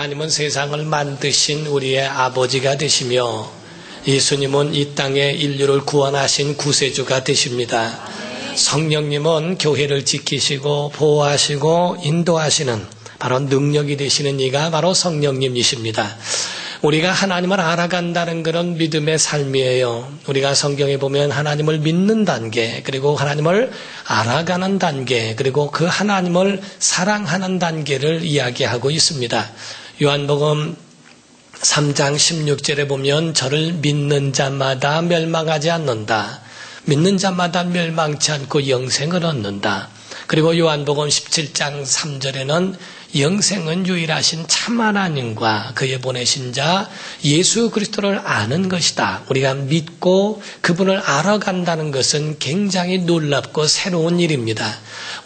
하나님은 세상을 만드신 우리의 아버지가 되시며 예수님은 이 땅에 인류를 구원하신 구세주가 되십니다. 성령님은 교회를 지키시고 보호하시고 인도하시는 바로 능력이 되시는 이가 바로 성령님이십니다. 우리가 하나님을 알아간다는 그런 믿음의 삶이에요. 우리가 성경에 보면 하나님을 믿는 단계, 그리고 하나님을 알아가는 단계, 그리고 그 하나님을 사랑하는 단계를 이야기하고 있습니다. 요한복음 3장 16절에 보면 저를 믿는 자마다 멸망하지 않는다. 믿는 자마다 멸망치 않고 영생을 얻는다. 그리고 요한복음 17장 3절에는 영생은 유일하신 참 하나님과 그의 보내신 자 예수 그리스도를 아는 것이다. 우리가 믿고 그분을 알아간다는 것은 굉장히 놀랍고 새로운 일입니다.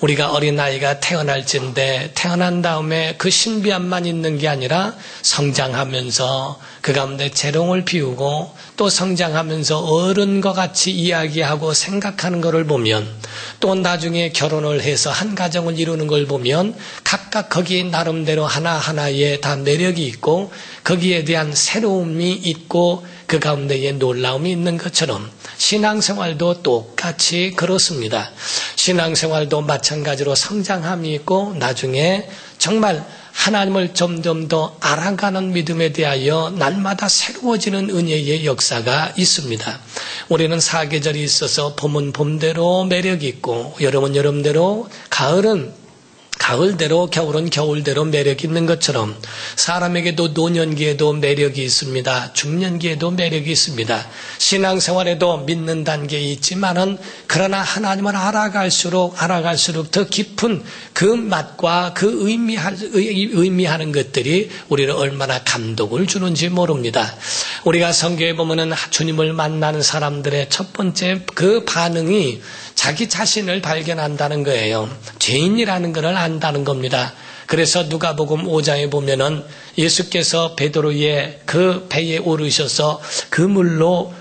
우리가 어린아이가 태어날진데 태어난 다음에 그 신비함만 있는 게 아니라 성장하면서 그 가운데 재롱을 피우고 또 성장하면서 어른과 같이 이야기하고 생각하는 것을 보면 또 나중에 결혼을 해서 한 가정을 이루는 걸 보면 각각 거기에 나름대로 하나하나에 다 매력이 있고 거기에 대한 새로움이 있고 그 가운데에 놀라움이 있는 것처럼 신앙생활도 똑같이 그렇습니다. 신앙생활도 마찬가지로 성장함이 있고 나중에 정말 하나님을 점점 더 알아가는 믿음에 대하여 날마다 새로워지는 은혜의 역사가 있습니다. 우리는 사계절이 있어서 봄은 봄대로 매력이 있고 여름은 여름대로 가을은 가을대로 겨울은 겨울대로 매력이 있는 것처럼 사람에게도 노년기에도 매력이 있습니다. 중년기에도 매력이 있습니다. 신앙생활에도 믿는 단계에 있지만은 그러나 하나님을 알아갈수록 더 깊은 그 맛과 그 의미하는 것들이 우리를 얼마나 감동을 주는지 모릅니다. 우리가 성경에 보면은 주님을 만나는 사람들의 첫 번째 그 반응이 자기 자신을 발견한다는 거예요. 죄인이라는 것을 안다는 겁니다. 그래서 누가복음 5장에 보면은 예수께서 베드로의 그 배에 오르셔서 그 물로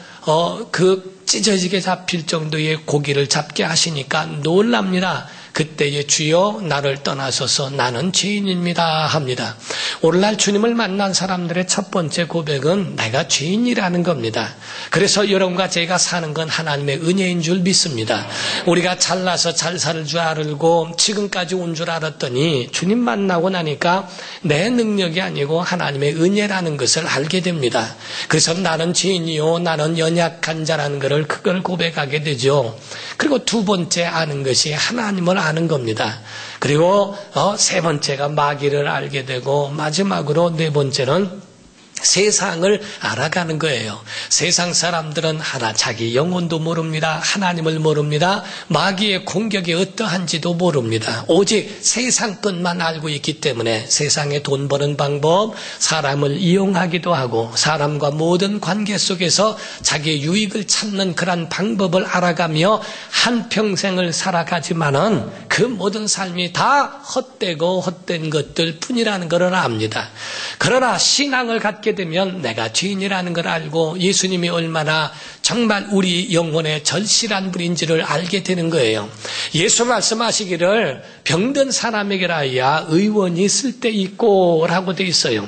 그 찢어지게 잡힐 정도의 고기를 잡게 하시니까 놀랍니다. 그때에 주여 나를 떠나소서 나는 죄인입니다 합니다. 오늘날 주님을 만난 사람들의 첫 번째 고백은 내가 죄인이라는 겁니다. 그래서 여러분과 제가 사는 건 하나님의 은혜인 줄 믿습니다. 우리가 잘나서 잘 살 줄 알고 지금까지 온 줄 알았더니 주님 만나고 나니까 내 능력이 아니고 하나님의 은혜라는 것을 알게 됩니다. 그래서 나는 죄인이요 나는 연약한 자라는 것을 그걸 고백하게 되죠. 그리고 두 번째 아는 것이 하나님을 아는 겁니다. 그리고 세 번째가 마귀를 알게 되고 마지막으로 네 번째는 세상을 알아가는 거예요. 세상 사람들은 자기 영혼도 모릅니다. 하나님을 모릅니다. 마귀의 공격이 어떠한지도 모릅니다. 오직 세상 것만 알고 있기 때문에 세상에 돈 버는 방법, 사람을 이용하기도 하고 사람과 모든 관계 속에서 자기의 유익을 찾는 그런 방법을 알아가며 한평생을 살아가지만은 그 모든 삶이 다 헛되고 헛된 것들 뿐이라는 것을 압니다. 그러나 신앙을 갖게 되면 내가 죄인이라는 걸 알고 예수님이 얼마나 정말 우리 영혼의 절실한 분인지를 알게 되는 거예요. 예수 말씀하시기를 병든 사람에게라야 의원이 쓸데있고 라고 되어 있어요.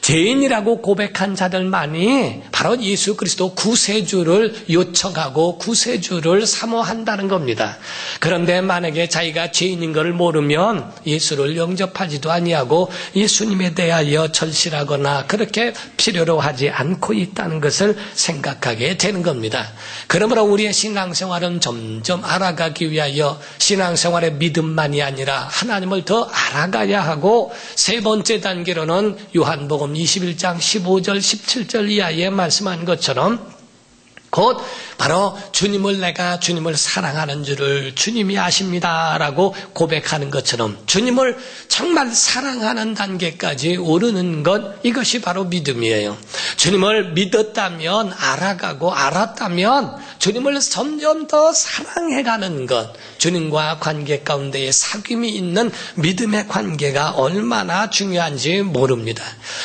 죄인이라고 고백한 자들만이 바로 예수 그리스도 구세주를 요청하고 구세주를 사모한다는 겁니다. 그런데 만약에 자기가 죄인인 것을 모르면 예수를 영접하지도 아니하고 예수님에 대하여 절실하거나 그렇게 필요로 하지 않고 있다는 것을 생각하게 되는 겁니다. 그러므로 우리의 신앙생활은 점점 알아가기 위하여 신앙생활의 믿음만이 아니라 하나님을 더 알아가야 하고 세 번째 단계로는 요한복음 21장 15절 17절 이하에 말씀한 것처럼 곧 바로 내가 주님을 사랑하는 줄을 주님이 아십니다라고 고백하는 것처럼 주님을 정말 사랑하는 단계까지 오르는 것, 이것이 바로 믿음이에요. 주님을 믿었다면 알아가고 알았다면 주님을 점점 더 사랑해가는 것, 주님과 관계 가운데에 사귐이 있는 믿음의 관계가 얼마나 중요한지 모릅니다.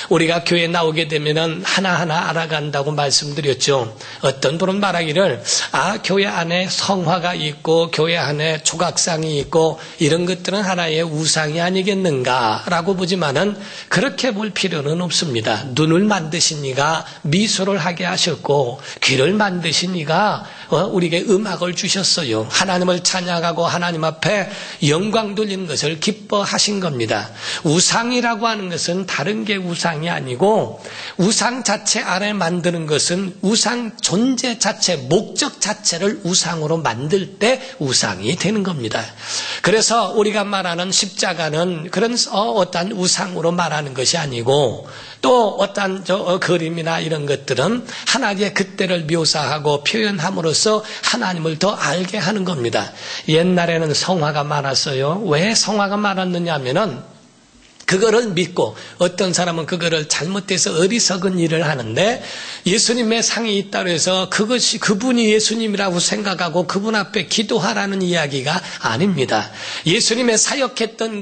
우리가 교회에 나오게 되면 하나하나 알아간다고 말씀드렸죠. 어떤 분은 말하기를 이야기를 교회 안에 성화가 있고 교회 안에 조각상이 있고 이런 것들은 하나의 우상이 아니겠는가라고 보지만은 그렇게 볼 필요는 없습니다. 눈을 만드신 이가 미소를 하게 하셨고 귀를 만드신 이가 우리에게 음악을 주셨어요. 하나님을 찬양하고 하나님 앞에 영광 돌리는 것을 기뻐하신 겁니다. 우상이라고 하는 것은 다른 게 우상이 아니고 우상 자체 안에 만드는 것은 우상 존재 자체, 목적 자체를 우상으로 만들 때 우상이 되는 겁니다. 그래서 우리가 말하는 십자가는 그런 어떤 우상으로 말하는 것이 아니고 또 어떤 그림이나 이런 것들은 하나님의 그때를 묘사하고 표현함으로써 하나님을 더 알게 하는 겁니다. 옛날에는 성화가 많았어요. 왜 성화가 많았느냐 하면은 그거를 믿고 어떤 사람은 그거를 잘못해서 어리석은 일을 하는데 예수님의 상이 있다고 해서 그분이 예수님이라고 생각하고 그분 앞에 기도하라는 이야기가 아닙니다. 예수님의 사역했던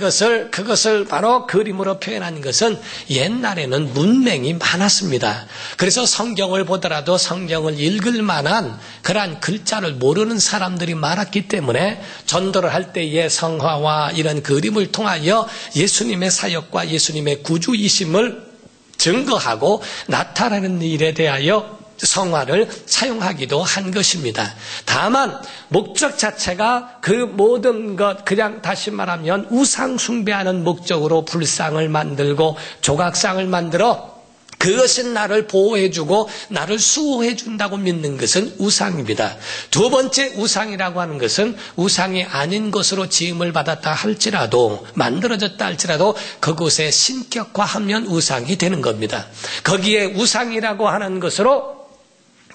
그것을 바로 그림으로 표현한 것은 옛날에는 문맹이 많았습니다. 그래서 성경을 보더라도 성경을 읽을 만한 그러한 글자를 모르는 사람들이 많았기 때문에 전도를 할 때의 성화와 이런 그림을 통하여 예수님의 사역과 예수님의 구주이심을 증거하고 나타내는 일에 대하여 성화를 사용하기도 한 것입니다. 다만 목적 자체가 그 모든 것 그냥 다시 말하면 우상 숭배하는 목적으로 불상을 만들고 조각상을 만들어 그것은 나를 보호해주고 나를 수호해준다고 믿는 것은 우상입니다. 두 번째 우상이라고 하는 것은 우상이 아닌 것으로 지음을 받았다 할지라도 만들어졌다 할지라도 그곳에 신격화하면 우상이 되는 겁니다. 거기에 우상이라고 하는 것으로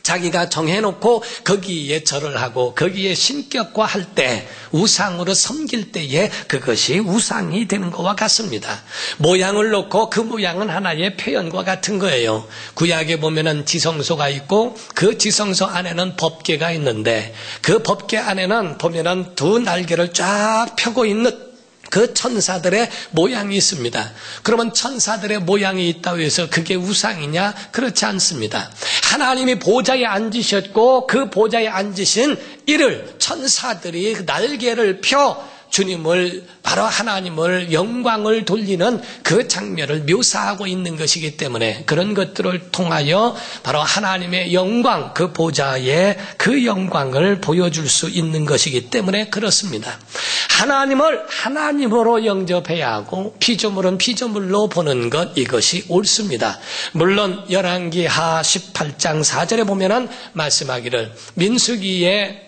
자기가 정해놓고 거기에 절을 하고 거기에 신격화할 때 우상으로 섬길 때에 그것이 우상이 되는 것과 같습니다. 모양을 놓고 그 모양은 하나의 표현과 같은 거예요. 구약에 보면은 지성소가 있고 그 지성소 안에는 법궤가 있는데 그 법궤 안에는 보면은 두 날개를 쫙 펴고 있는 그 천사들의 모양이 있습니다. 그러면 천사들의 모양이 있다고 해서 그게 우상이냐? 그렇지 않습니다. 하나님이 보좌에 앉으셨고 그 보좌에 앉으신 이를 천사들이 날개를 펴 주님을 바로 하나님을 영광을 돌리는 그 장면을 묘사하고 있는 것이기 때문에 그런 것들을 통하여 바로 하나님의 영광 그 보좌의 그 영광을 보여줄 수 있는 것이기 때문에 그렇습니다. 하나님을 하나님으로 영접해야 하고 피조물은 피조물로 보는 것 이것이 옳습니다. 물론 열왕기하 18장 4절에 보면은 말씀하기를 민수기에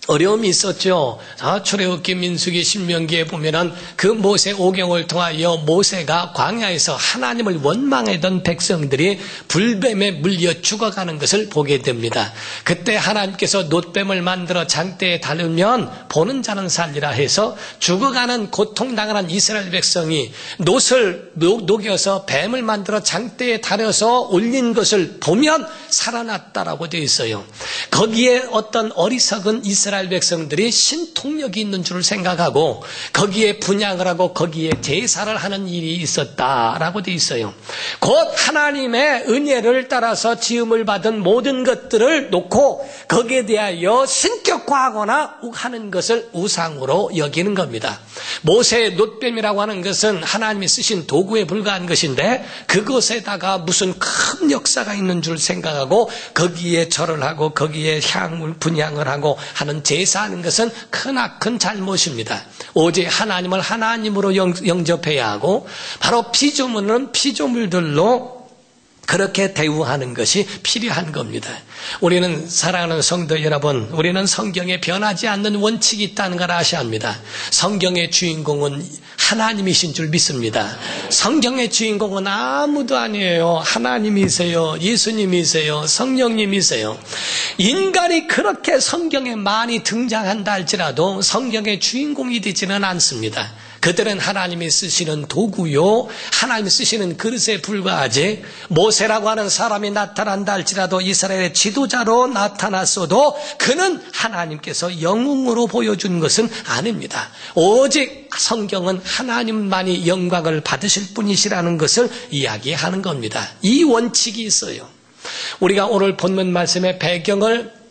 어려움이 있었죠. 출애굽기, 민수기, 신명기에 보면은 그 모세 오경을 통하여 모세가 광야에서 하나님을 원망하던 백성들이 불뱀에 물려 죽어가는 것을 보게 됩니다. 그때 하나님께서 놋뱀을 만들어 장대에 달으면 보는 자는 살리라 해서 죽어가는 고통당하는 이스라엘 백성이 놋을 녹여서 뱀을 만들어 장대에 달여서 올린 것을 보면 살아났다라고 되어 있어요. 거기에 어떤 어리석은 이스라엘 백성들이 신통력이 있는 줄 생각하고 거기에 분향을 하고 거기에 제사를 하는 일이 있었다라고 되어 있어요. 곧 하나님의 은혜를 따라서 지음을 받은 모든 것들을 놓고 거기에 대하여 신격화하거나 하는 것을 우상으로 여기는 겁니다. 모세의 놋뱀이라고 하는 것은 하나님이 쓰신 도구에 불과한 것인데 그것에다가 무슨 큰 역사가 있는 줄 생각하고 거기에 절을 하고 거기에 향을 분향을 하고 하는 제사하는 것은 크나큰 잘못입니다. 오직 하나님을 하나님으로 영접해야 하고 바로 피조물은 피조물들로 그렇게 대우하는 것이 필요한 겁니다. 우리는 사랑하는 성도 여러분, 우리는 성경에 변하지 않는 원칙이 있다는 걸 아셔야 합니다. 성경의 주인공은 하나님이신 줄 믿습니다. 성경의 주인공은 아무도 아니에요. 하나님이세요. 예수님이세요. 성령님이세요. 인간이 그렇게 성경에 많이 등장한다 할지라도 성경의 주인공이 되지는 않습니다. 그들은 하나님이 쓰시는 도구요, 하나님이 쓰시는 그릇에 불과하지, 모세라고 하는 사람이 나타난다 할지라도 이스라엘의 지도자로 나타났어도 그는 하나님께서 영웅으로 보여준 것은 아닙니다. 오직 성경은 하나님만이 영광을 받으실 분이시라는 것을 이야기하는 겁니다. 이 원칙이 있어요. 우리가 오늘 본문 말씀의 배경을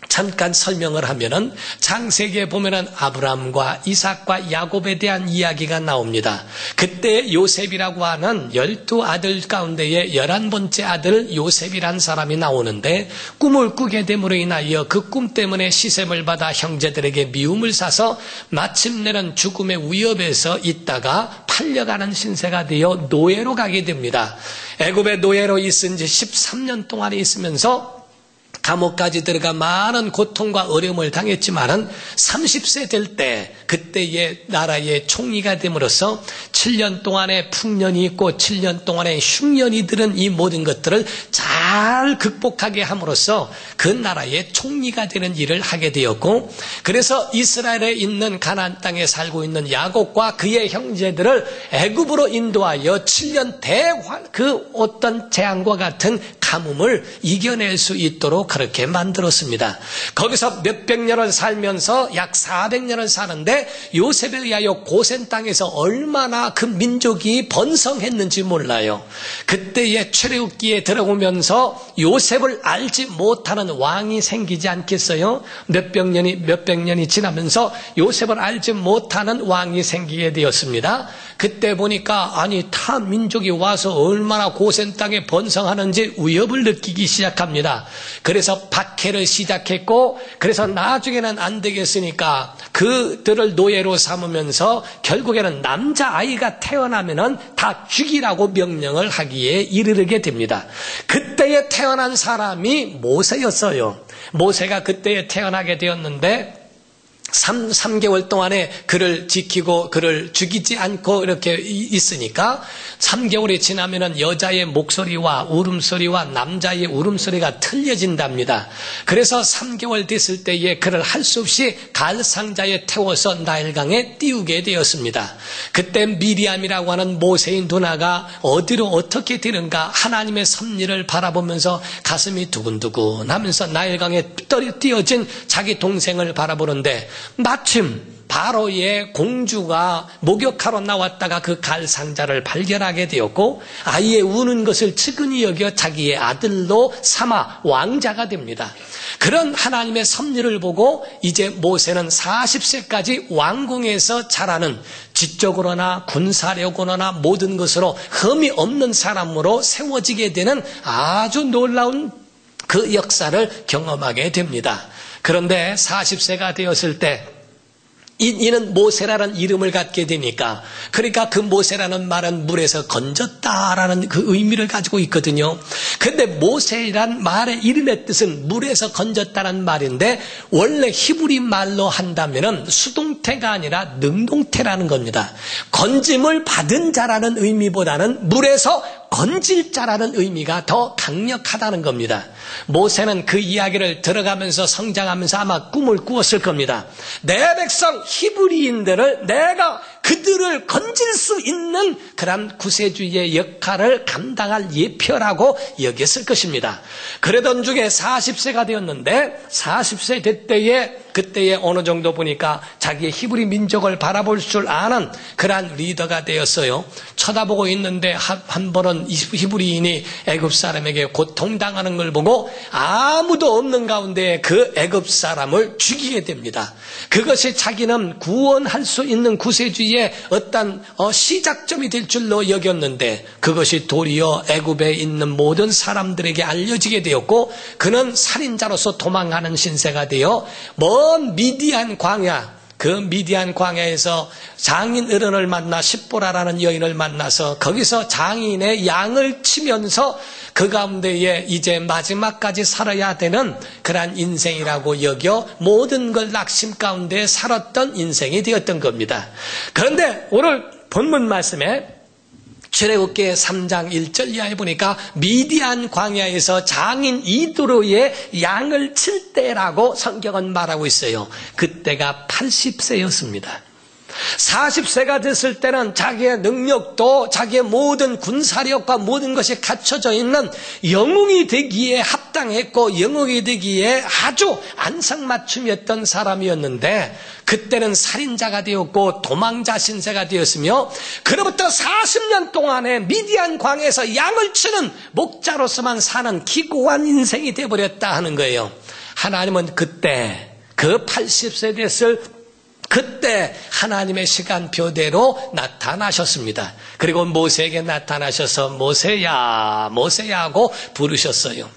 잠깐 설명을 하면은 창세기에 보면은 아브라함과 이삭과 야곱에 대한 이야기가 나옵니다. 그때 요셉이라고 하는 12아들 가운데에 11번째 아들 요셉이란 사람이 나오는데 꿈을 꾸게 됨으로 인하여 그 꿈 때문에 시샘을 받아 형제들에게 미움을 사서 마침내는 죽음의 위협에서 있다가 팔려가는 신세가 되어 노예로 가게 됩니다. 애굽의 노예로 있은 지 13년 동안 있으면서 감옥까지 들어가 많은 고통과 어려움을 당했지만은 30세 될 때 그때의 나라의 총리가 됨으로써 7년 동안의 풍년이 있고 7년 동안의 흉년이 들은 이 모든 것들을 잘 극복하게 함으로써 그 나라의 총리가 되는 일을 하게 되었고, 그래서 이스라엘에 있는 가나안 땅에 살고 있는 야곱과 그의 형제들을 애굽으로 인도하여 7년 그 어떤 재앙과 같은 가뭄을 이겨낼 수 있도록 그렇게 만들었습니다. 거기서 몇백 년을 살면서 약 400년을 사는데 요셉에 의하여 고센 땅에서 얼마나 그 민족이 번성했는지 몰라요. 그때의 출애굽기에 들어오면서 요셉을 알지 못하는 왕이 생기지 않겠어요? 몇백 년이 지나면서 요셉을 알지 못하는 왕이 생기게 되었습니다. 그때 보니까 아니 타 민족이 와서 얼마나 고센 땅에 번성하는지 위협을 느끼기 시작합니다. 그래서 박해를 시작했고, 그래서 나중에는 안 되겠으니까 그들을 노예로 삼으면서 결국에는 남자아이가 태어나면은 다 죽이라고 명령을 하기에 이르게 됩니다. 그때에 태어난 사람이 모세였어요. 모세가 그때에 태어나게 되었는데 3개월 동안에 그를 지키고 그를 죽이지 않고 이렇게 있으니까 3개월이 지나면은 여자의 목소리와 울음소리와 남자의 울음소리가 틀려진답니다. 그래서 3개월 됐을 때에 그를 할 수 없이 갈상자에 태워서 나일강에 띄우게 되었습니다. 그때 미리암이라고 하는 모세의 누나가 어디로 어떻게 되는가 하나님의 섭리를 바라보면서 가슴이 두근두근 하면서 나일강에 띄어진 자기 동생을 바라보는데 마침 바로의 공주가 목욕하러 나왔다가 그 갈상자를 발견하게 되었고 아이의 우는 것을 측은히 여겨 자기의 아들로 삼아 왕자가 됩니다. 그런 하나님의 섭리를 보고 이제 모세는 40세까지 왕궁에서 자라는 지적으로나 군사력으로나 모든 것으로 흠이 없는 사람으로 세워지게 되는 아주 놀라운 그 역사를 경험하게 됩니다. 그런데 40세가 되었을 때 이는 모세라는 이름을 갖게 되니까, 그러니까 그 모세라는 말은 물에서 건졌다라는 그 의미를 가지고 있거든요. 그런데 모세란 말의 이름의 뜻은 물에서 건졌다는 말인데 원래 히브리 말로 한다면은 수동태가 아니라 능동태라는 겁니다. 건짐을 받은 자라는 의미보다는 물에서 건질 자라는 의미가 더 강력하다는 겁니다. 모세는 그 이야기를 들어가면서 성장하면서 아마 꿈을 꾸었을 겁니다. 내 백성 히브리인들을 내가 그들을 건질 수 있는 그런 구세주의 역할을 감당할 예표라고 여겼을 것입니다. 그러던 중에 40세가 되었는데 40세 그때에 어느 정도 보니까 자기의 히브리 민족을 바라볼 줄 아는 그러한 리더가 되었어요. 쳐다보고 있는데 한 번은 히브리인이 애굽 사람에게 고통당하는 걸 보고 아무도 없는 가운데 그 애굽 사람을 죽이게 됩니다. 그것이 자기는 구원할 수 있는 구세주의 어떤 시작점이 될 줄로 여겼는데 그것이 도리어 애굽에 있는 모든 사람들에게 알려지게 되었고 그는 살인자로서 도망가는 신세가 되어 먼 미디안 광야, 그 미디안 광야에서 장인 어른을 만나 십보라라는 여인을 만나서 거기서 장인의 양을 치면서 그 가운데에 이제 마지막까지 살아야 되는 그러한 인생이라고 여겨 모든 걸 낙심 가운데 살았던 인생이 되었던 겁니다. 그런데 오늘 본문 말씀에 출애굽기 3장 1절 이하에 보니까 미디안 광야에서 장인 이드로의 양을 칠 때라고 성경은 말하고 있어요. 그때가 80세였습니다. 40세가 됐을 때는 자기의 능력도 자기의 모든 군사력과 모든 것이 갖춰져 있는 영웅이 되기에 합당했고 영웅이 되기에 아주 안성맞춤이었던 사람이었는데 그때는 살인자가 되었고 도망자 신세가 되었으며 그로부터 40년 동안에 미디안 광야에서 양을 치는 목자로서만 사는 기고한 인생이 되어버렸다 하는 거예요. 하나님은 그때 그 80세 됐을 그때 하나님의 시간표대로 나타나셨습니다. 그리고 모세에게 나타나셔서 모세야 모세야 하고 부르셨어요.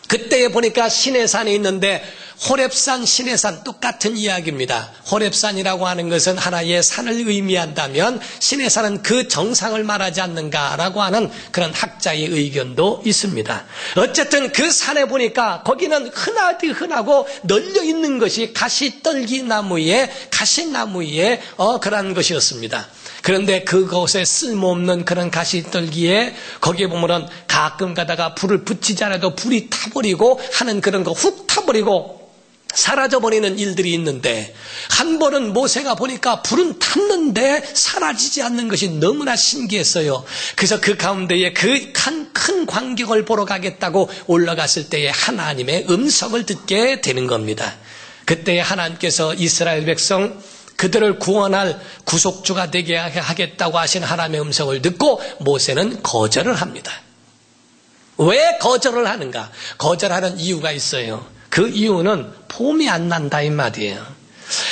그때에 보니까 시내산이 있는데 호렙산, 시내산 똑같은 이야기입니다. 호렙산이라고 하는 것은 하나의 산을 의미한다면 시내산은 그 정상을 말하지 않는가라고 하는 그런 학자의 의견도 있습니다. 어쨌든 그 산에 보니까 거기는 흔하고 널려 있는 것이 가시떨기나무에 가시나무에 그런 것이었습니다. 그런데 그곳에 쓸모없는 그런 가시떨기에 거기에 보면은 가끔 가다가 불을 붙이지 않아도 불이 타버리고 하는 그런 거 훅 타버리고 사라져버리는 일들이 있는데 한 번은 모세가 보니까 불은 탔는데 사라지지 않는 것이 너무나 신기했어요. 그래서 그 가운데에 그 큰 광경을 보러 가겠다고 올라갔을 때에 하나님의 음성을 듣게 되는 겁니다. 그때 하나님께서 이스라엘 백성 그들을 구원할 구속주가 되게 하겠다고 하신 하나님의 음성을 듣고 모세는 거절을 합니다. 왜 거절을 하는가? 거절하는 이유가 있어요. 그 이유는 폼이 안 난다 이 말이에요.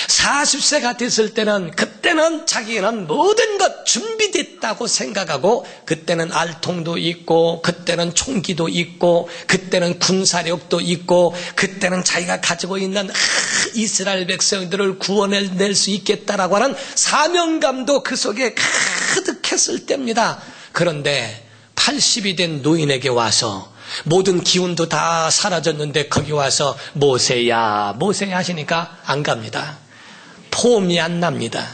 40세가 됐을 때는 그때는 자기는 모든 것 준비됐다고 생각하고 그때는 알통도 있고 그때는 총기도 있고 그때는 군사력도 있고 그때는 자기가 가지고 있는 이스라엘 백성들을 구원해낼 수 있겠다라고 하는 사명감도 그 속에 가득했을 때입니다. 그런데 80이 된 노인에게 와서 모든 기운도 다 사라졌는데 거기 와서 모세야 모세야 하시니까 안 갑니다. 폼이 안 납니다.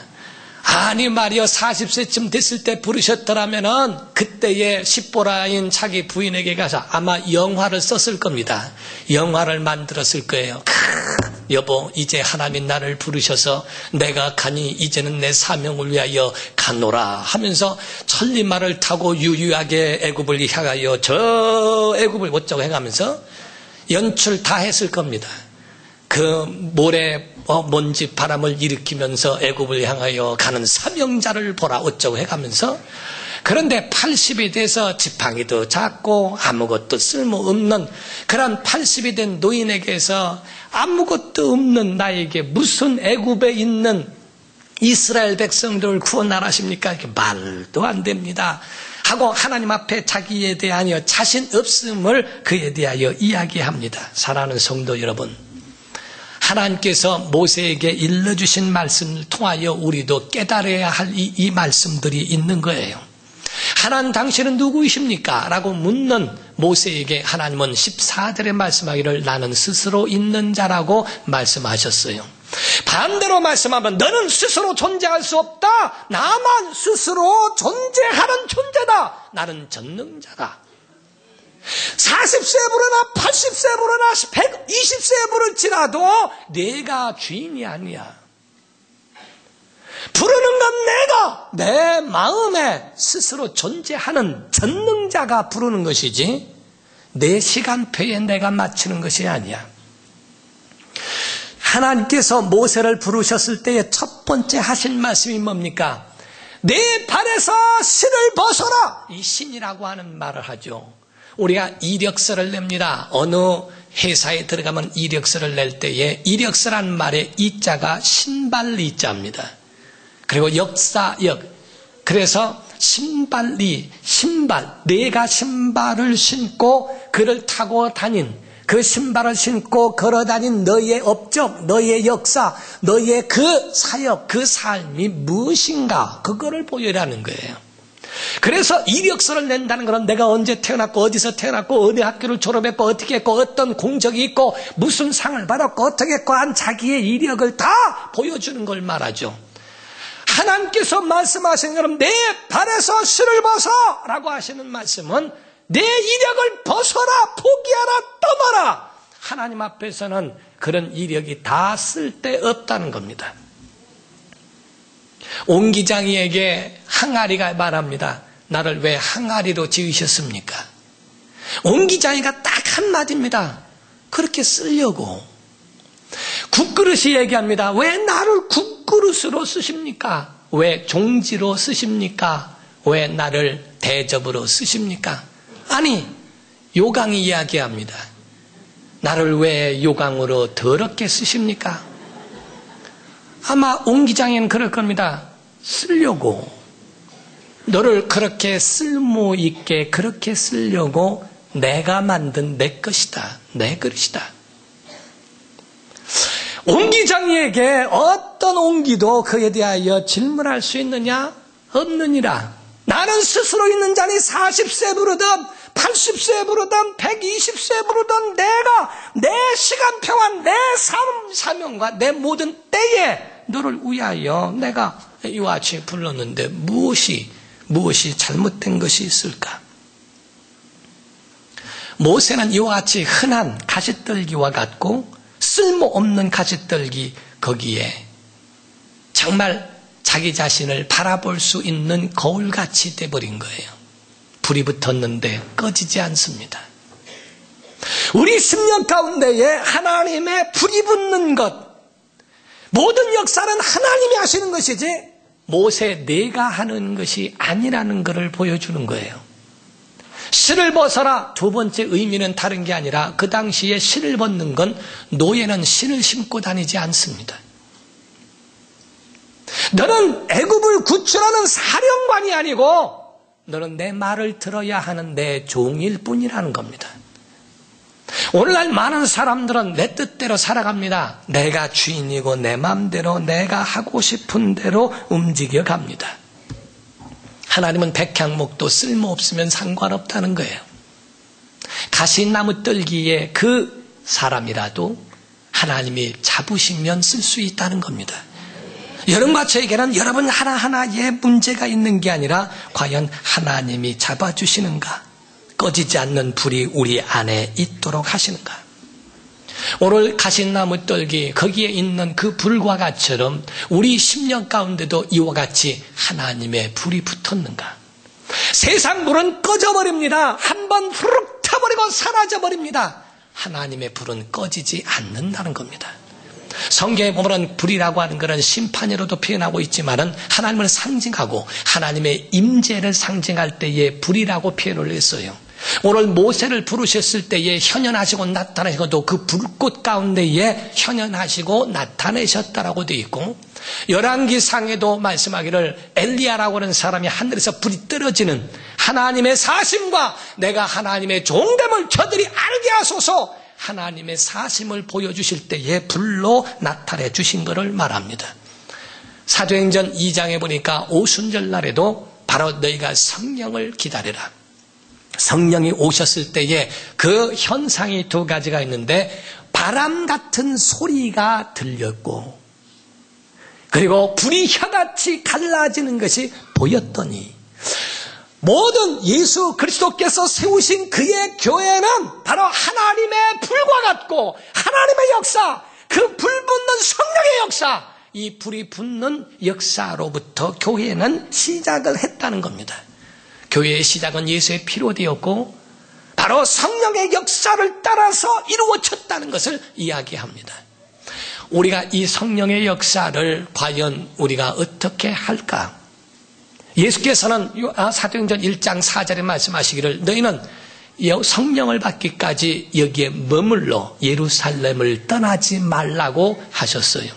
아니 말이요 40세쯤 됐을 때 부르셨더라면은 그때의 십보라인 자기 부인에게 가서 아마 영화를 썼을 겁니다. 영화를 만들었을 거예요. 여보 이제 하나님 나를 부르셔서 내가 가니 이제는 내 사명을 위하여 가노라 하면서 천리마를 타고 유유하게 애굽을 향하여 저 애굽을 어쩌고 해가면서 연출 다 했을 겁니다. 그 모래 먼지 바람을 일으키면서 애굽을 향하여 가는 사명자를 보라 어쩌고 해가면서 그런데 80이 돼서 지팡이도 작고 아무것도 쓸모없는 그런 80이 된 노인에게서 아무것도 없는 나에게 무슨 애굽에 있는 이스라엘 백성들을 구원하십니까? 이렇게 말도 안 됩니다. 하고 하나님 앞에 자기에 대하여 자신 없음을 그에 대하여 이야기합니다. 사랑하는 성도 여러분, 하나님께서 모세에게 일러주신 말씀을 통하여 우리도 깨달아야 할 이 말씀들이 있는 거예요. 하나님 당신은 누구이십니까? 라고 묻는 모세에게 하나님은 14절에 말씀하기를 나는 스스로 있는 자라고 말씀하셨어요. 반대로 말씀하면 너는 스스로 존재할 수 없다. 나만 스스로 존재하는 존재다. 나는 전능자다. 40세 부르나 80세 부르나 120세 부를지라도 내가 주인이 아니야. 부르는 건 내가 내 마음에 스스로 존재하는 전능자가 부르는 것이지 내 시간표에 내가 맞추는 것이 아니야. 하나님께서 모세를 부르셨을 때의 첫 번째 하신 말씀이 뭡니까? 내 발에서 신을 벗어라. 이 신이라고 하는 말을 하죠. 우리가 이력서를 냅니다. 어느 회사에 들어가면 이력서를 낼 때에 이력서란 말의 이자가 신발 이자입니다. 그리고 역사역. 그래서 신발리, 신발. 내가 신발을 신고 그를 타고 다닌 그 신발을 신고 걸어다닌 너의 업적, 너의 역사, 너의 그 사역, 그 삶이 무엇인가 그거를 보여라는 거예요. 그래서 이력서를 낸다는 것은 내가 언제 태어났고 어디서 태어났고 어디 학교를 졸업했고 어떻게 했고 어떤 공적이 있고 무슨 상을 받았고 어떻게 했고 한 자기의 이력을 다 보여주는 걸 말하죠. 하나님께서 말씀하신 것은 내 발에서 실을 벗어 라고 하시는 말씀은 내 이력을 벗어라, 포기하라, 떠나라. 하나님 앞에서는 그런 이력이 다 쓸데없다는 겁니다. 옹기장이에게 항아리가 말합니다. 나를 왜 항아리로 지으셨습니까? 옹기장이가 딱 한마디입니다. 그렇게 쓰려고. 국그릇이 얘기합니다. 왜 나를 국그릇으로 쓰십니까? 왜 종지로 쓰십니까? 왜 나를 대접으로 쓰십니까? 아니, 요강이 이야기합니다. 나를 왜 요강으로 더럽게 쓰십니까? 아마 옹기장에는 그럴 겁니다. 쓰려고. 너를 그렇게 쓸모있게 그렇게 쓰려고 내가 만든 내 것이다. 내 그릇이다. 옹기장이에게 어떤 옹기도 그에 대하여 질문할 수 있느냐? 없느니라. 나는 스스로 있는 자니 40세 부르든 80세 부르든 120세 부르든 내가 내 시간표와 내 사명과 내 모든 때에 너를 위하여 내가 이와 같이 불렀는데 무엇이 잘못된 것이 있을까? 모세는 이와 같이 흔한 가시떨기와 같고 쓸모없는 가시떨기 거기에 정말 자기 자신을 바라볼 수 있는 거울같이 돼버린 거예요. 불이 붙었는데 꺼지지 않습니다. 우리 심령 가운데에 하나님의 불이 붙는 것, 모든 역사는 하나님이 하시는 것이지 모세 내가 하는 것이 아니라는 것을 보여주는 거예요. 실을 벗어라. 두 번째 의미는 다른 게 아니라 그 당시에 실을 벗는 건 노예는 실을 신고 다니지 않습니다. 너는 애굽을 구출하는 사령관이 아니고 너는 내 말을 들어야 하는 내 종일 뿐이라는 겁니다. 오늘날 많은 사람들은 내 뜻대로 살아갑니다. 내가 주인이고 내 마음대로 내가 하고 싶은 대로 움직여 갑니다. 하나님은 백향목도 쓸모없으면 상관없다는 거예요. 가시나무 떨기에 그 사람이라도 하나님이 잡으시면 쓸 수 있다는 겁니다. 여러분과 저에게는 여러분 하나하나의 문제가 있는 게 아니라 과연 하나님이 잡아주시는가? 꺼지지 않는 불이 우리 안에 있도록 하시는가? 오늘 가시나무 떨기 거기에 있는 그 불과 같이처럼 우리 심령 가운데도 이와 같이 하나님의 불이 붙었는가? 세상 불은 꺼져버립니다. 한번 후룩 타버리고 사라져버립니다. 하나님의 불은 꺼지지 않는다는 겁니다. 성경에 보면 불이라고 하는 것은 심판으로도 표현하고 있지만은 하나님을 상징하고 하나님의 임재를 상징할 때에 불이라고 표현을 했어요. 오늘 모세를 부르셨을 때에 현현하시고 나타나시고도 그 불꽃 가운데에 현현하시고 나타내셨다라고 되어 있고 열왕기상에도 말씀하기를 엘리야라고 하는 사람이 하늘에서 불이 떨어지는 하나님의 사심과 내가 하나님의 종됨을 저들이 알게 하소서 하나님의 사심을 보여주실 때에 불로 나타내 주신 것을 말합니다. 사도행전 2장에 보니까 오순절 날에도 바로 너희가 성령을 기다리라. 성령이 오셨을 때에 그 현상이 두 가지가 있는데 바람 같은 소리가 들렸고 그리고 불이 혀같이 갈라지는 것이 보였더니 모든 예수 그리스도께서 세우신 그의 교회는 바로 하나님의 불과 같고 하나님의 역사, 그 불 붙는 성령의 역사, 이 불이 붙는 역사로부터 교회는 시작을 했다는 겁니다. 교회의 시작은 예수의 피로 되었고 바로 성령의 역사를 따라서 이루어졌다는 것을 이야기합니다. 우리가 이 성령의 역사를 과연 우리가 어떻게 할까? 예수께서는 사도행전 1장 4절에 말씀하시기를 너희는 성령을 받기까지 여기에 머물러 예루살렘을 떠나지 말라고 하셨어요.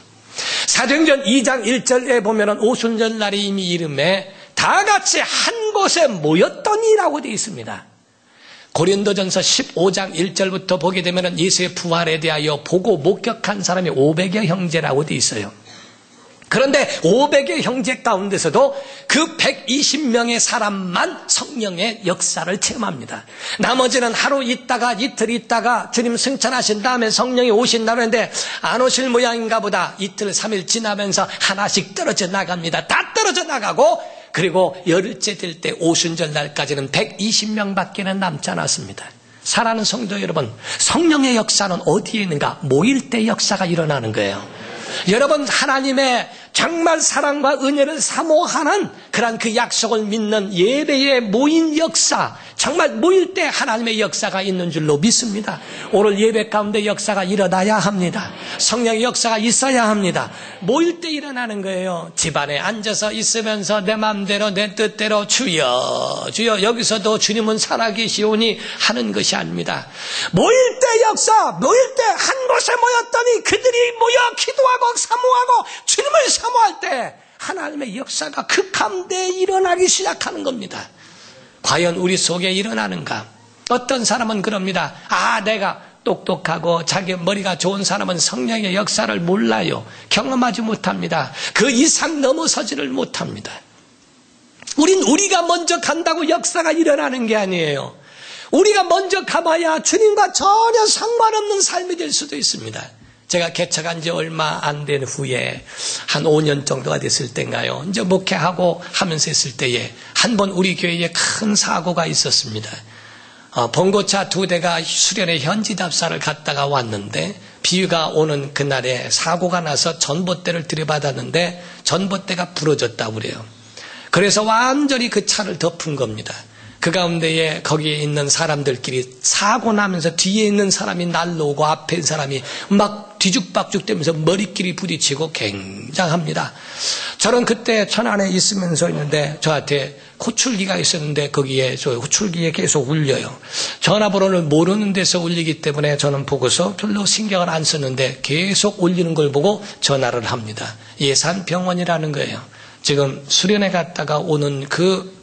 사도행전 2장 1절에 보면 오순절 날이 이미 이름에 다 같이 한 곳에 모였더니라고 되어 있습니다. 고린도전서 15장 1절부터 보게 되면 예수의 부활에 대하여 보고 목격한 사람이 500여 형제라고 되어 있어요. 그런데 500여 형제 가운데서도 그 120명의 사람만 성령의 역사를 체험합니다. 나머지는 하루 있다가 이틀 있다가 주님 승천하신 다음에 성령이 오신다고 하는데 안 오실 모양인가 보다 이틀 3일 지나면서 하나씩 떨어져 나갑니다. 다 떨어져 나가고 그리고 열흘째 될 때 오순절 날까지는 120명밖에는 남지 않았습니다. 사랑하는 성도 여러분, 성령의 역사는 어디에 있는가? 모일 때 역사가 일어나는 거예요. 여러분 하나님의 정말 사랑과 은혜를 사모하는 그런 그 약속을 믿는 예배의 모인 역사, 정말 모일 때 하나님의 역사가 있는 줄로 믿습니다. 오늘 예배 가운데 역사가 일어나야 합니다. 성령의 역사가 있어야 합니다. 모일 때 일어나는 거예요. 집안에 앉아서 있으면서 내 마음대로 내 뜻대로 주여 주여 여기서도 주님은 살아계시오니 하는 것이 아닙니다. 모일 때 역사, 모일 때 한 곳에 모였더니 그들이 모여 기도하고 사모하고 주님을 사모할 때 하나님의 역사가 그 가운데 일어나기 시작하는 겁니다. 과연 우리 속에 일어나는가? 어떤 사람은 그럽니다. 내가 똑똑하고 자기 머리가 좋은 사람은 성령의 역사를 몰라요. 경험하지 못합니다. 그 이상 넘어서지를 못합니다. 우리가 먼저 간다고 역사가 일어나는 게 아니에요. 우리가 먼저 가봐야 주님과 전혀 상관없는 삶이 될 수도 있습니다. 제가 개척한 지 얼마 안 된 후에 한 5년 정도가 됐을 때인가요? 이제 목회하고 하면서 했을 때에 한 번 우리 교회에 큰 사고가 있었습니다. 봉고차 2대가 수련회 현지 답사를 갔다가 왔는데 비가 오는 그날에 사고가 나서 전봇대를 들이받았는데 전봇대가 부러졌다고 그래요. 그래서 완전히 그 차를 덮은 겁니다. 그 가운데에 거기에 있는 사람들끼리 사고 나면서 뒤에 있는 사람이 날라오고 앞에 있는 사람이 막 뒤죽박죽 되면서 머리끼리 부딪히고 굉장합니다. 저는 그때 천안에 있으면서 있는데 저한테 호출기가 있었는데 거기에 저 호출기에 계속 울려요. 전화번호를 모르는 데서 울리기 때문에 저는 보고서 별로 신경을 안 썼는데 계속 울리는 걸 보고 전화를 합니다. 예산병원이라는 거예요. 지금 수련회 갔다가 오는 그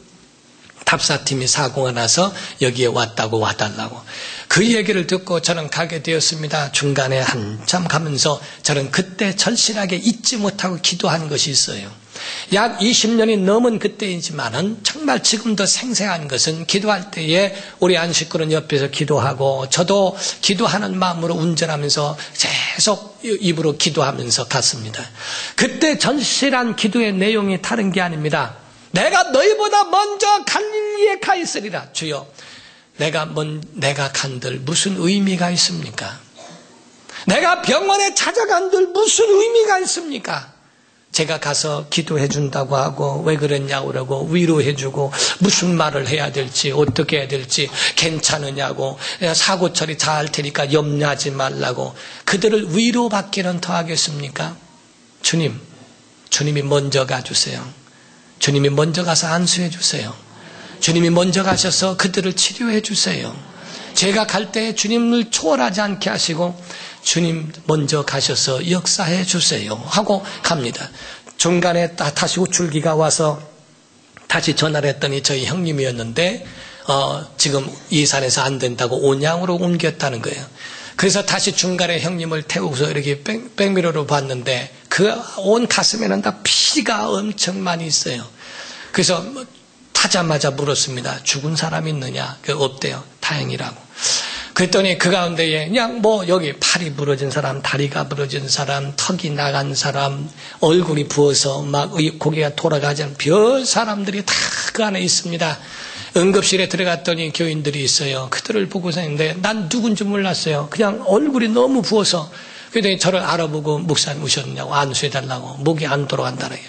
답사팀이 사고가 나서 여기에 왔다고 와달라고. 그 얘기를 듣고 저는 가게 되었습니다. 중간에 한참 가면서 저는 그때 절실하게 잊지 못하고 기도한 것이 있어요. 약 20년이 넘은 그때이지만은 정말 지금도 생생한 것은 기도할 때에 우리 안식구는 옆에서 기도하고 저도 기도하는 마음으로 운전하면서 계속 입으로 기도하면서 갔습니다. 그때 절실한 기도의 내용이 다른 게 아닙니다. 내가 너희보다 먼저 갈릴리에 가 있으리라. 주여, 내가 간들 무슨 의미가 있습니까? 내가 병원에 찾아간들 무슨 의미가 있습니까? 제가 가서 기도해 준다고 하고 왜 그랬냐고 그러고 위로해 주고 무슨 말을 해야 될지 어떻게 해야 될지 괜찮으냐고 사고 처리 잘 할 테니까 염려하지 말라고 그들을 위로받기는 더 하겠습니까? 주님이 먼저 가주세요. 주님이 먼저 가서 안수해 주세요. 주님이 먼저 가셔서 그들을 치료해 주세요. 제가 갈 때 주님을 초월하지 않게 하시고 주님 먼저 가셔서 역사해 주세요 하고 갑니다. 중간에 다시 호출기가 와서 다시 전화를 했더니 저희 형님이었는데 지금 이 산에서 안 된다고 온양으로 옮겼다는 거예요. 그래서 다시 중간에 형님을 태우고서 이렇게 백미러로 봤는데 그 온 가슴에는 다 피가 엄청 많이 있어요. 그래서 타자마자 물었습니다. 죽은 사람 있느냐? 없대요. 다행이라고. 그랬더니 그 가운데에 그냥 여기 팔이 부러진 사람, 다리가 부러진 사람, 턱이 나간 사람, 얼굴이 부어서 막 고개가 돌아가지 않은 별 사람들이 다 그 안에 있습니다. 응급실에 들어갔더니 교인들이 있어요. 그들을 보고서 했는데 난 누군지 몰랐어요. 그냥 얼굴이 너무 부어서. 그랬더니 저를 알아보고 목사님 오셨냐고 안수해달라고. 목이 안 돌아간다는 게.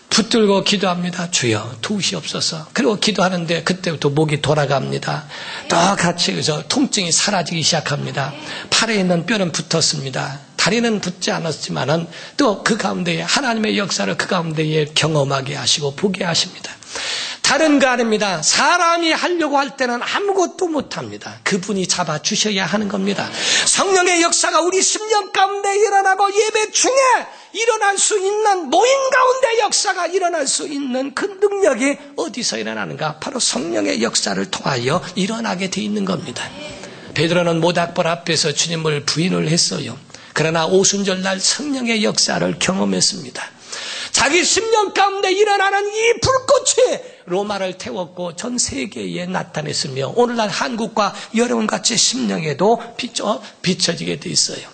붙들고 기도합니다. 주여 도우시옵소서. 그리고 기도하는데 그때부터 목이 돌아갑니다. 또 같이 그래서 통증이 사라지기 시작합니다. 팔에 있는 뼈는 붙었습니다. 다리는 붙지 않았지만은 또 그 가운데에 하나님의 역사를 그 가운데에 경험하게 하시고 보게 하십니다. 다른 거 아닙니다. 사람이 하려고 할 때는 아무것도 못합니다. 그분이 잡아주셔야 하는 겁니다. 성령의 역사가 우리 심령 가운데 일어나고 예배 중에 일어날 수 있는 모임 가운데 역사가 일어날 수 있는 그 능력이 어디서 일어나는가? 바로 성령의 역사를 통하여 일어나게 돼 있는 겁니다. 베드로는 모닥불 앞에서 주님을 부인을 했어요. 그러나 오순절날 성령의 역사를 경험했습니다. 자기 심령 가운데 일어나는 이 불꽃이 로마를 태웠고 전 세계에 나타냈으며 오늘날 한국과 여러분같이 심령에도 비춰지게 돼 있어요.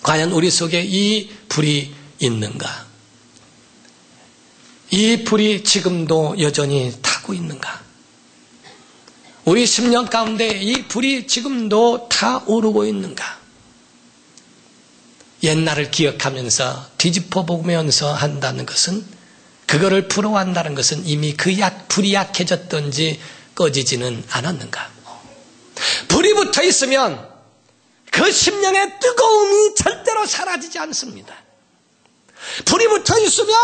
과연 우리 속에 이 불이 있는가? 이 불이 지금도 여전히 타고 있는가? 우리 심령 가운데 이 불이 지금도 타오르고 있는가? 옛날을 기억하면서 뒤집어 보면서 한다는 것은, 그거를 부러워한다는 것은 이미 불이 약해졌던지 꺼지지는 않았는가. 불이 붙어 있으면 그 심령의 뜨거움이 절대로 사라지지 않습니다. 불이 붙어 있으면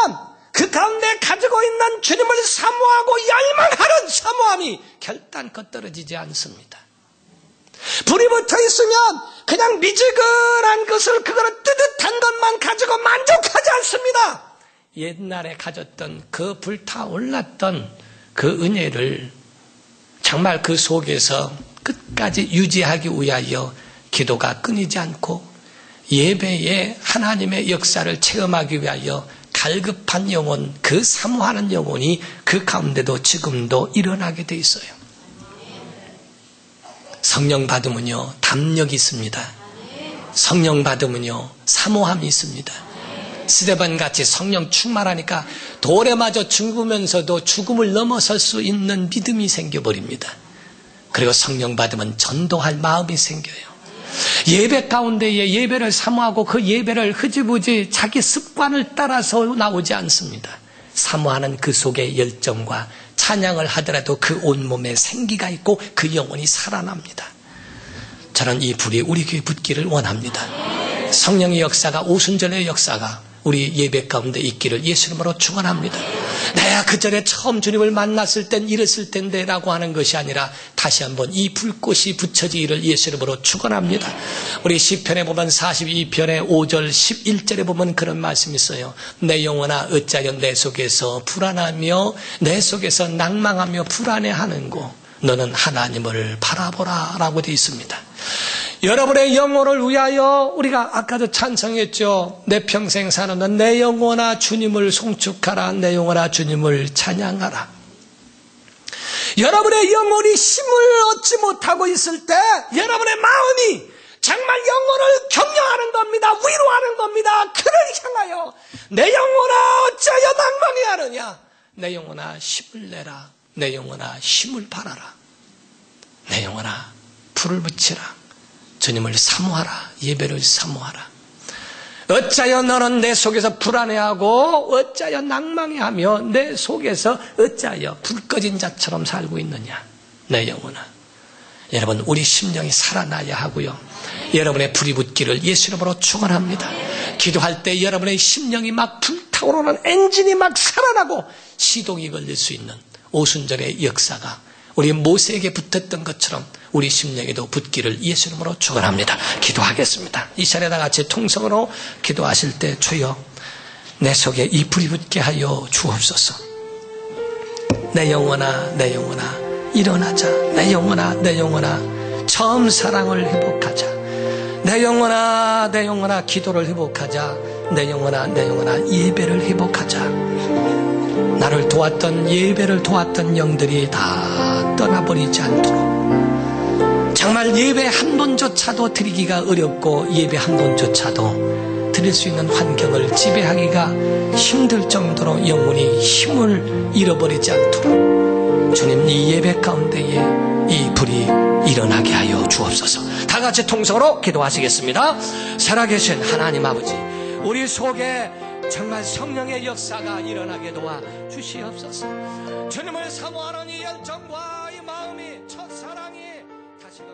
그 가운데 가지고 있는 주님을 사모하고 열망하는 사모함이 결단코 떨어지지 않습니다. 불이 붙어 있으면 그냥 미지근한 것을, 그거를 뜨뜻한 것만 가지고 만족하지 않습니다. 옛날에 가졌던 그 불타올랐던 그 은혜를 정말 그 속에서 끝까지 유지하기 위하여 기도가 끊이지 않고 예배에 하나님의 역사를 체험하기 위하여 갈급한 영혼, 그 사모하는 영혼이 그 가운데도 지금도 일어나게 돼 있어요. 성령 받으면요, 담력이 있습니다. 성령 받으면요, 사모함이 있습니다. 스데반같이 성령 충만하니까 돌에 맞아 죽으면서도 죽음을 넘어설 수 있는 믿음이 생겨버립니다. 그리고 성령 받으면 전도할 마음이 생겨요. 예배 가운데에 예배를 사모하고 그 예배를 흐지부지 자기 습관을 따라서 나오지 않습니다. 사모하는 그 속에 열정과 찬양을 하더라도 그 온몸에 생기가 있고 그 영혼이 살아납니다. 저는 이 불이 우리 교회에 붙기를 원합니다. 성령의 역사가, 오순절의 역사가 우리 예배 가운데 있기를 예수 이름으로 축원합니다. 내가 그 전에 처음 주님을 만났을 땐 이랬을 텐데 라고 하는 것이 아니라 다시 한번 이 불꽃이 붙여지기를 예수 이름으로 축원합니다. 우리 시편에 보면 42편의 5절 11절에 보면 그런 말씀이 있어요. 내 영혼아 어찌하여 내 속에서 불안하며 내 속에서 낭망하며 불안해하는고 너는 하나님을 바라보라 라고 되어 있습니다. 여러분의 영혼을 위하여 우리가 아까도 찬송했죠. 내 평생 사는 내 영혼아 주님을 송축하라. 내 영혼아 주님을 찬양하라. 여러분의 영혼이 힘을 얻지 못하고 있을 때 여러분의 마음이 정말 영혼을 격려하는 겁니다. 위로하는 겁니다. 그를 향하여 내 영혼아 어찌하여 낭망해 하느냐. 내 영혼아 힘을 내라. 내 영혼아 힘을 발하라. 내 영혼아 불을 붙이라. 주님을 사모하라. 예배를 사모하라. 어찌하여 너는 내 속에서 불안해하고 어찌하여 낭망해하며 내 속에서 어찌하여 불 꺼진 자처럼 살고 있느냐. 내 영혼아. 여러분 우리 심령이 살아나야 하고요. 여러분의 불이 붙기를 예수 이름으로 축원합니다. 기도할 때 여러분의 심령이 막 불타오르는 엔진이 막 살아나고 시동이 걸릴 수 있는 오순절의 역사가 우리 모세에게 붙었던 것처럼 우리 심령에도 붙기를 예수 이름으로 축원합니다. 기도하겠습니다. 이 시간에 다 같이 통성으로 기도하실 때 주여 내 속에 이 불이 붙게 하여 주옵소서. 내 영혼아 내 영혼아 일어나자. 내 영혼아 내 영혼아 처음 사랑을 회복하자. 내 영혼아 내 영혼아 기도를 회복하자. 내 영혼아 내 영혼아 예배를 회복하자. 나를 도왔던 예배를 도왔던 영들이 다 떠나버리지 않도록 정말 예배 한 번조차도 드리기가 어렵고 예배 한 번조차도 드릴 수 있는 환경을 지배하기가 힘들 정도로 영혼이 힘을 잃어버리지 않도록 주님 이 예배 가운데에 이 불이 일어나게 하여 주옵소서. 다 같이 통성으로 기도하시겠습니다. 살아계신 하나님 아버지, 우리 속에 정말 성령의 역사가 일어나게 도와 주시옵소서. 주님을 사모하는 이 열정과 이 마음이 첫사랑이 다시금